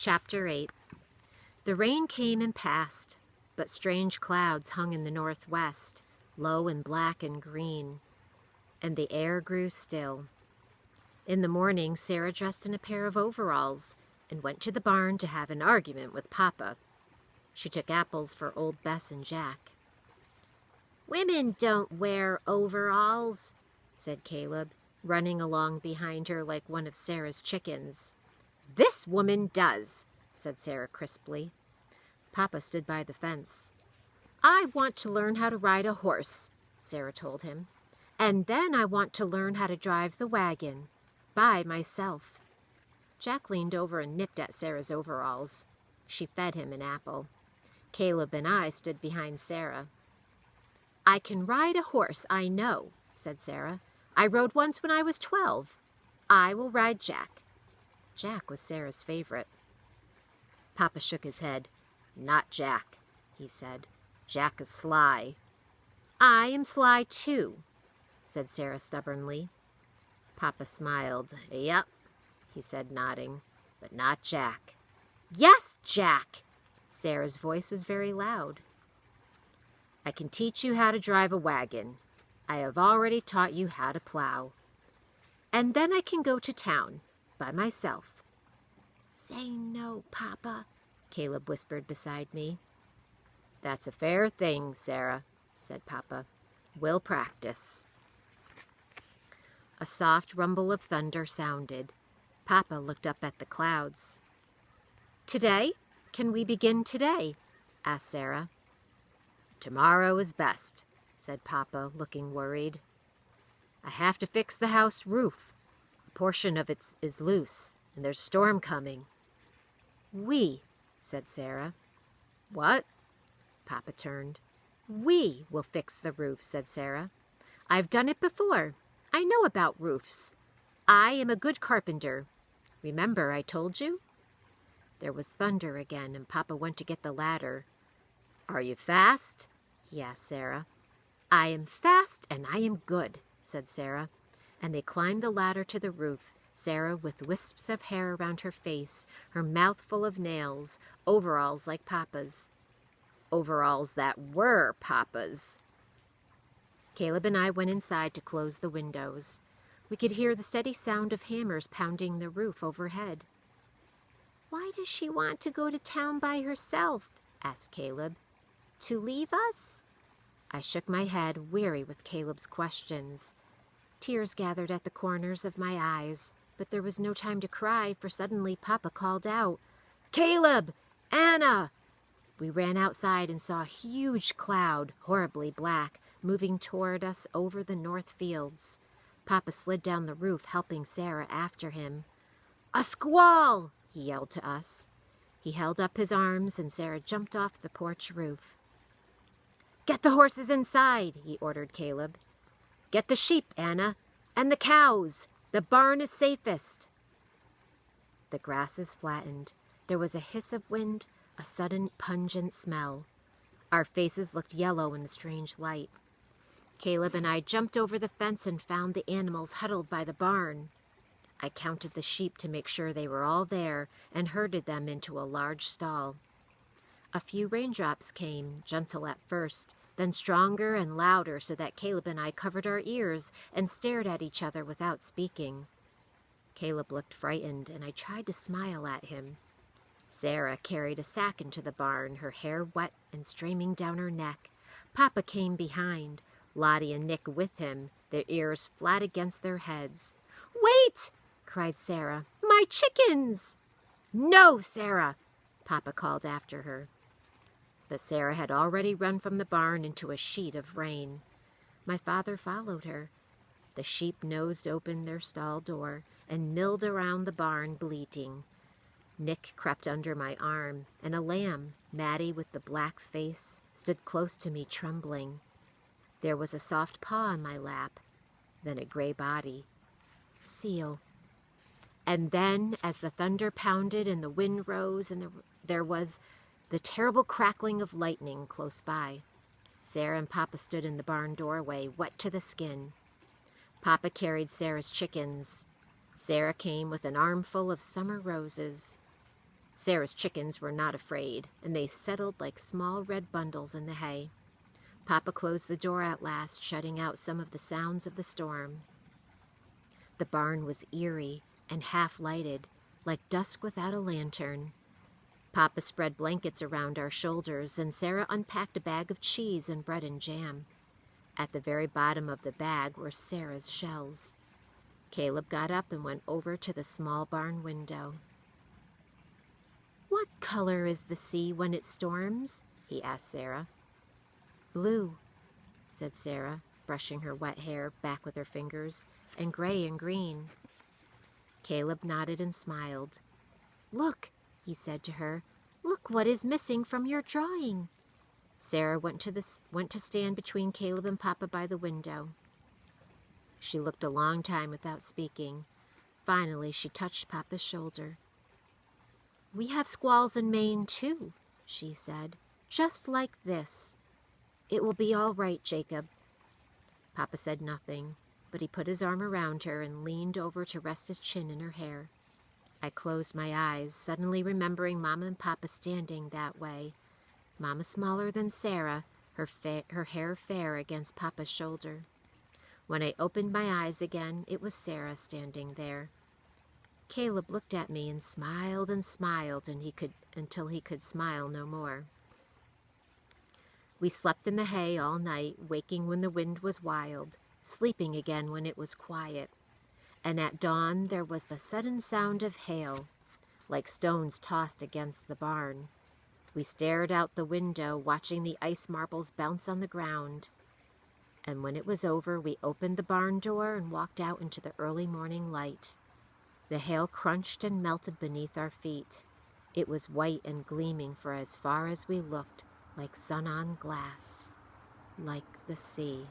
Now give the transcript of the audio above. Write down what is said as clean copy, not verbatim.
Chapter 8. The rain came and passed, but strange clouds hung in the northwest, low and black and green, and the air grew still. In the morning, Sara dressed in a pair of overalls and went to the barn to have an argument with Papa. She took apples for old Bess and Jack. "Women don't wear overalls," said Caleb, running along behind her like one of Sara's chickens. "This woman does," said Sara crisply. Papa stood by the fence. "I want to learn how to ride a horse," Sara told him. "And then I want to learn how to drive the wagon, by myself." Jack leaned over and nipped at Sara's overalls. She fed him an apple. Caleb and I stood behind Sara. "I can ride a horse, I know," said Sara. "I rode once when I was 12. I will ride Jack." Jack was Sara's favorite. Papa shook his head. "Not Jack," he said. "Jack is sly." "I am sly too," said Sara stubbornly. Papa smiled. "Yep," he said, nodding, "but not Jack." "Yes, Jack!" Sara's voice was very loud. "I can teach you how to drive a wagon. I have already taught you how to plow. And then I can go to town by myself." "Say no, Papa," Caleb whispered beside me. "That's a fair thing, Sara," said Papa. "We'll practice." A soft rumble of thunder sounded. Papa looked up at the clouds. "Today? Can we begin today?" asked Sara. "Tomorrow is best," said Papa, looking worried. "I have to fix the house roof. A portion of it is loose, and there's a storm coming." "We," said Sara. "What?" Papa turned. "We will fix the roof," said Sara. "I've done it before. I know about roofs. I am a good carpenter. Remember I told you?" There was thunder again, and Papa went to get the ladder. "Are you fast?" he asked Sara. "I am fast and I am good," said Sara, and they climbed the ladder to the roof, Sara with wisps of hair around her face, her mouth full of nails, overalls like Papa's. Overalls that were Papa's. Caleb and I went inside to close the windows. We could hear the steady sound of hammers pounding the roof overhead. "Why does she want to go to town by herself?" asked Caleb. "To leave us?" I shook my head, weary with Caleb's questions. Tears gathered at the corners of my eyes, but there was no time to cry, for suddenly Papa called out, "Caleb! Anna!" We ran outside and saw a huge cloud, horribly black, moving toward us over the north fields. Papa slid down the roof, helping Sara after him. "A squall!" he yelled to us. He held up his arms, and Sara jumped off the porch roof. "Get the horses inside," he ordered Caleb. "Get the sheep, Anna, and the cows. The barn is safest." The grasses flattened. There was a hiss of wind, a sudden pungent smell. Our faces looked yellow in the strange light. Caleb and I jumped over the fence and found the animals huddled by the barn. I counted the sheep to make sure they were all there and herded them into a large stall. A few raindrops came, gentle at first, then stronger and louder so that Caleb and I covered our ears and stared at each other without speaking. Caleb looked frightened, and I tried to smile at him. Sara carried a sack into the barn, her hair wet and streaming down her neck. Papa came behind, Lottie and Nick with him, their ears flat against their heads. "Wait!" cried Sara. "My chickens!" "No, Sara!" Papa called after her. But Sara had already run from the barn into a sheet of rain. My father followed her. The sheep nosed open their stall door and milled around the barn, bleating. Nick crept under my arm, and a lamb, Maddie with the black face, stood close to me, trembling. There was a soft paw on my lap, then a gray body. Seal. And then, as the thunder pounded and the wind rose, and there was the terrible crackling of lightning close by. Sara and Papa stood in the barn doorway, wet to the skin. Papa carried Sara's chickens. Sara came with an armful of summer roses. Sarah's chickens were not afraid, and they settled like small red bundles in the hay. Papa closed the door at last, shutting out some of the sounds of the storm. The barn was eerie and half-lighted, like dusk without a lantern. Papa spread blankets around our shoulders, and Sara unpacked a bag of cheese and bread and jam. At the very bottom of the bag were Sarah's shells. Caleb got up and went over to the small barn window. "What color is the sea when it storms?" he asked Sara. "Blue," said Sara, brushing her wet hair back with her fingers, "and gray and green." Caleb nodded and smiled. "Look," he said to her, "look what is missing from your drawing." Sara went to stand between Caleb and Papa by the window. She looked a long time without speaking. Finally, she touched Papa's shoulder. "We have squalls in Maine, too," she said, "just like this. It will be all right, Jacob." Papa said nothing, but he put his arm around her and leaned over to rest his chin in her hair. I closed my eyes, suddenly remembering Mama and Papa standing that way. Mama smaller than Sara, her hair fair against Papa's shoulder. When I opened my eyes again, it was Sara standing there. Caleb looked at me and smiled until he could smile no more. We slept in the hay all night, waking when the wind was wild, sleeping again when it was quiet. And at dawn there was the sudden sound of hail, like stones tossed against the barn. We stared out the window, watching the ice marbles bounce on the ground. And when it was over, we opened the barn door and walked out into the early morning light. The hail crunched and melted beneath our feet. It was white and gleaming for as far as we looked, like sun on glass, like the sea.